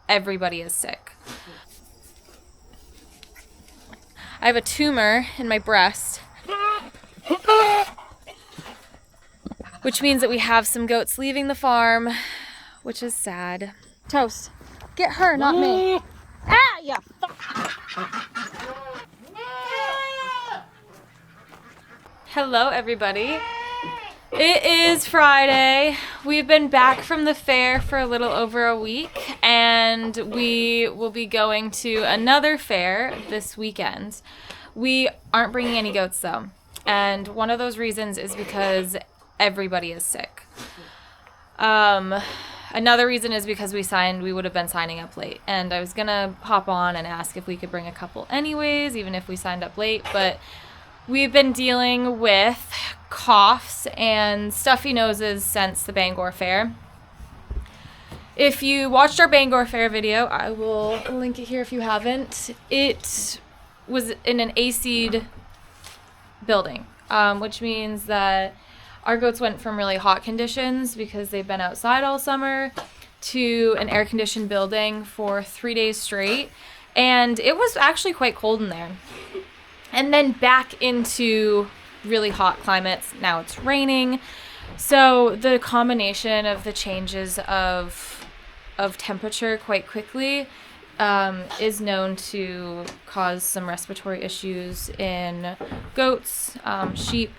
everybody is sick. I have a tumor in my breast, which means that we have some goats leaving the farm, which is sad. Toast, get her, not me. Ah, yeah. Hello, everybody. It is Friday. We've been back from the fair for a little over a week, and we will be going to another fair this weekend. We aren't bringing any goats, though, and one of those reasons is because everybody is sick. Another reason is because we would have been signing up late, and I was gonna hop on and ask if we could bring a couple anyways, even if we signed up late, but we've been dealing with coughs and stuffy noses since the Bangor Fair. If you watched our Bangor Fair video, I will link it here if you haven't. It was in an AC'd building, which means that our goats went from really hot conditions because they've been outside all summer to an air-conditioned building for 3 days straight, and it was actually quite cold in there. And then back into really hot climates. Now it's raining. So the combination of the changes of temperature quite quickly is known to cause some respiratory issues in goats, sheep.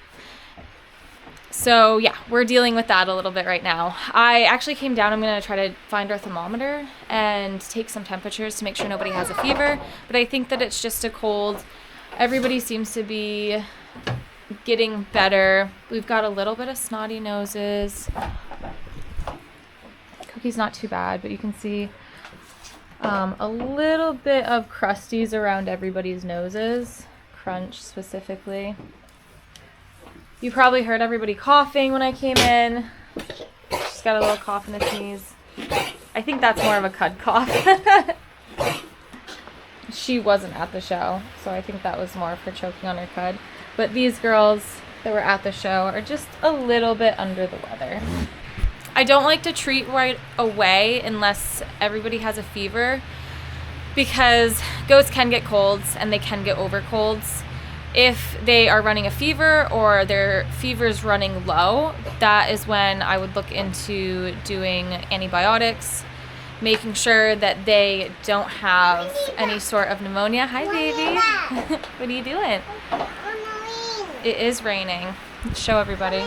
So yeah, we're dealing with that a little bit right now. I actually came down. I'm going to try to find our thermometer and take some temperatures to make sure nobody has a fever. But I think that it's just a cold. Everybody seems to be getting better. We've got a little bit of snotty noses. Cookie's not too bad, but you can see a little bit of crusties around everybody's noses. Crunch specifically. You probably heard everybody coughing when I came in. She's got a little cough and a sneeze. I think that's more of a cud cough. She wasn't at the show, so I think that was more of her choking on her cud. But these girls that were at the show are just a little bit under the weather. I don't like to treat right away unless everybody has a fever, because goats can get colds and they can get over colds. If they are running a fever or their fever is running low, that is when I would look into doing antibiotics, making sure that they don't have any sort of pneumonia. Hi, baby. What are you doing? It is raining. Let's show everybody.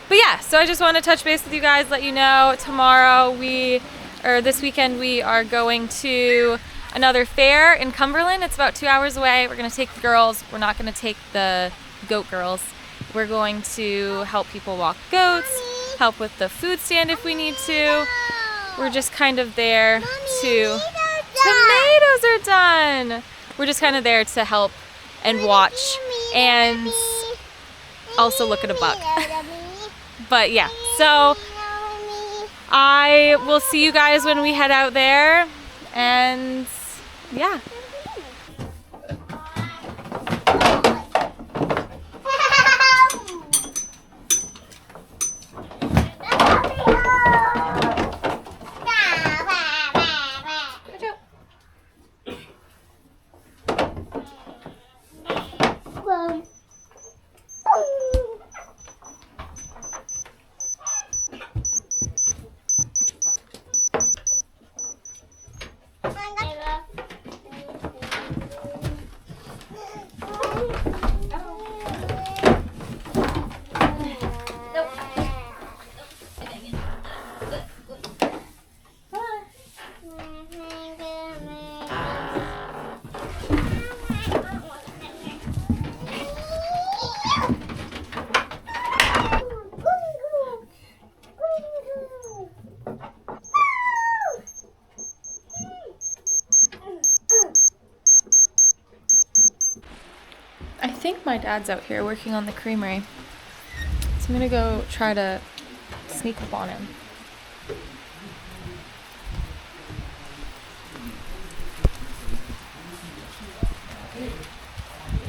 But yeah, so I just want to touch base with you guys, let you know this weekend we are going to another fair in Cumberland. It's about 2 hours away. We're going to take the girls. We're not going to take the goat girls. We're going to help people walk goats, help with the food stand if we need to. We're just kind of there to... Tomatoes are done! We're just kind of there to help and watch and also look at a buck. But yeah, so I will see you guys when we head out there, and yeah. I think my dad's out here working on the creamery. So I'm gonna go try to sneak up on him.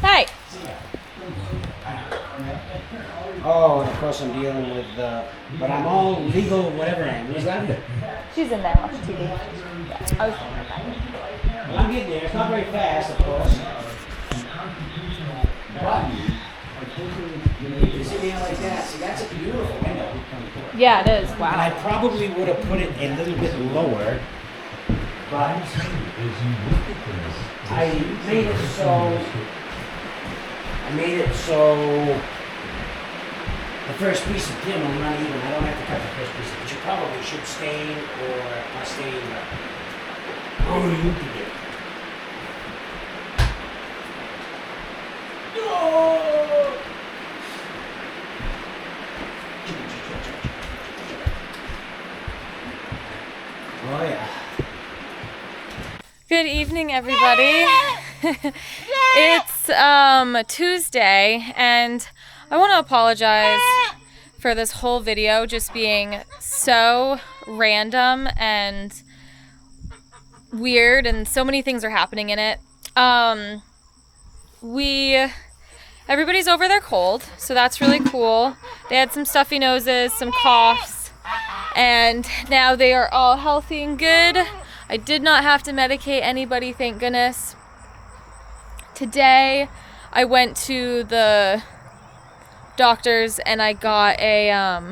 Hey! Oh, and of course I'm dealing with, but I'm all legal, whatever I am. Is that it? She's in there watching TV. Yeah, I was thinking about that. Well, I'm getting there. It's not very fast, of course. But, you see me like that. See, that's a beautiful window. Yeah, it is. And I Wow. probably would have put it a little bit lower, but I made it so the first piece of tin will run even. I don't have to cut the first piece, but you probably should stain or not stain, but only you can do. Oh yeah. Good evening, everybody. It's Tuesday, and I want to apologize for this whole video just being so random and weird, and so many things are happening in it. Everybody's over their cold, so that's really cool. They had some stuffy noses, some coughs, and now they are all healthy and good. I did not have to medicate anybody, thank goodness. Today, I went to the doctor's and I got I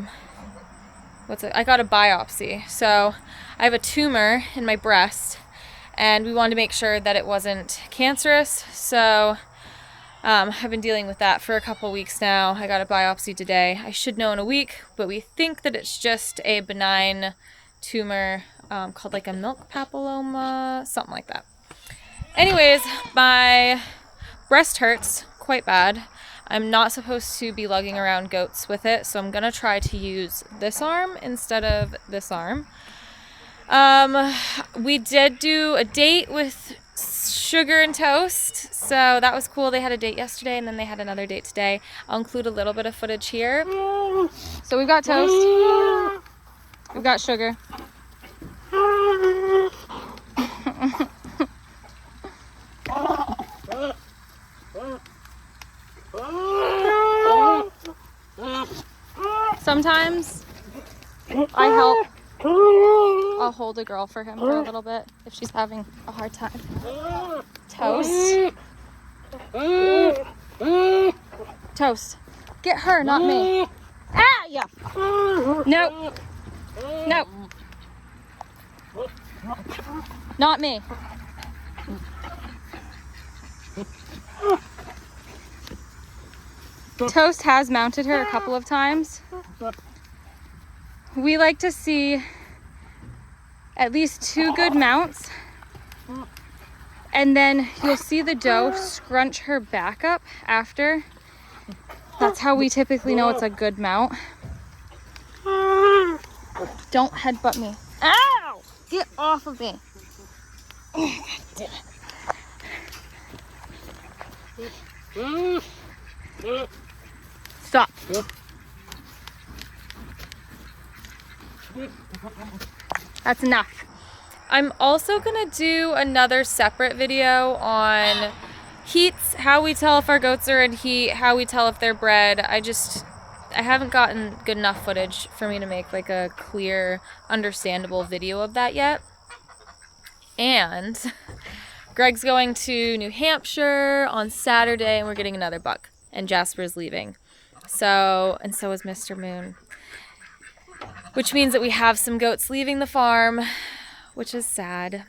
got a biopsy. So I have a tumor in my breast, and we wanted to make sure that it wasn't cancerous. So I've been dealing with that for a couple weeks now. I got a biopsy today. I should know in a week, but we think that it's just a benign tumor called like a milk papilloma, something like that. Anyways, my breast hurts quite bad. I'm not supposed to be lugging around goats with it, so I'm going to try to use this arm instead of this arm. We did do a date with Sugar and Toast, so that was cool. They had a date yesterday, and then they had another date today. I'll include a little bit of footage here. So we've got Toast. We've got Sugar. Sometimes I help. I'll hold a girl for him for a little bit if she's having a hard time. Toast. Toast. Get her, not me. Ah, yeah. No. No. Not me. Toast has mounted her a couple of times. We like to see at least 2 good mounts, and then you'll see the doe scrunch her back up after. That's how we typically know it's a good mount. Don't headbutt me. Ow! Get off of me. Oh, God damn it. Stop. That's enough. I'm also gonna do another separate video on heats, how we tell if our goats are in heat, how we tell if they're bred. I haven't gotten good enough footage for me to make like a clear, understandable video of that yet. And Greg's going to New Hampshire on Saturday, and we're getting another buck, and Jasper's leaving. So is Mr. Moon. Which means that we have some goats leaving the farm, which is sad.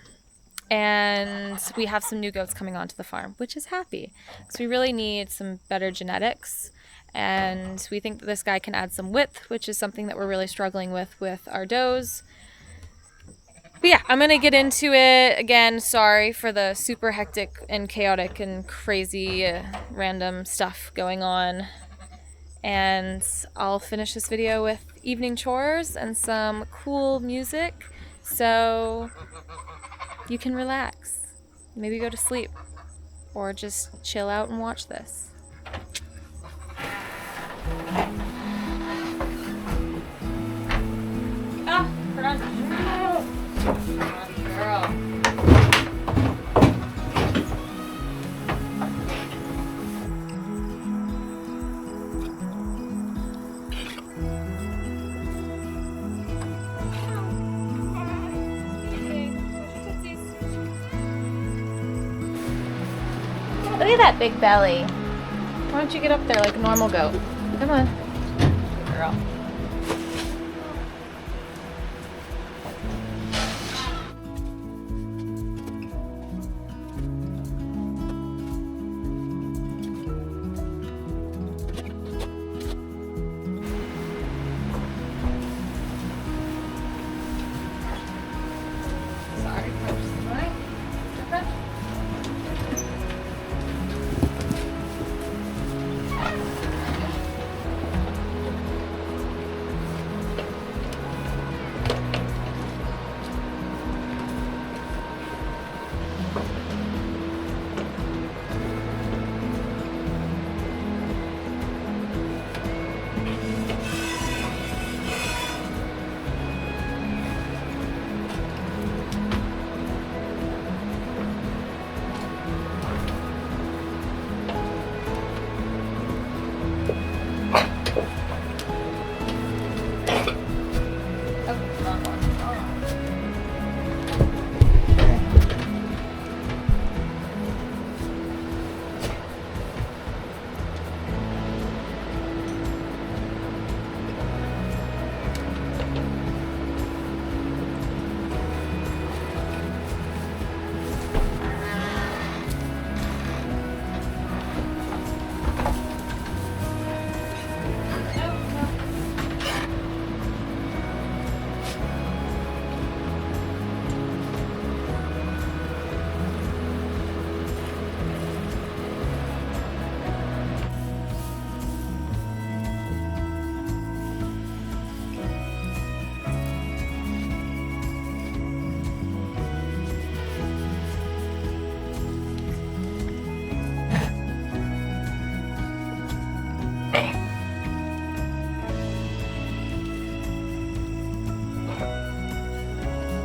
And we have some new goats coming onto the farm, which is happy. Because we really need some better genetics. And we think that this guy can add some width, which is something that we're really struggling with our does. But yeah, I'm going to get into it. Again, sorry for the super hectic and chaotic and crazy random stuff going on. And I'll finish this video with evening chores and some cool music so you can relax, maybe go to sleep, or just chill out and watch this. Ah, forgot. Come on, girl. at that big belly. Why don't you get up there like a normal goat? Come on. Good girl. Sorry. Okay.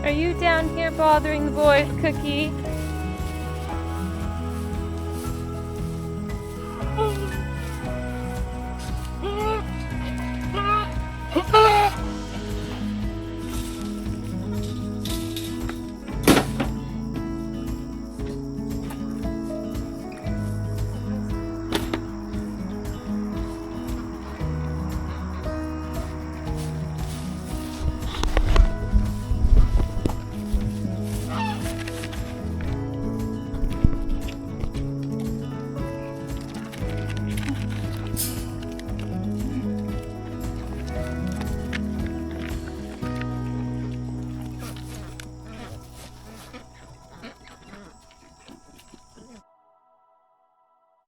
Are you down here bothering the boys, Cookie?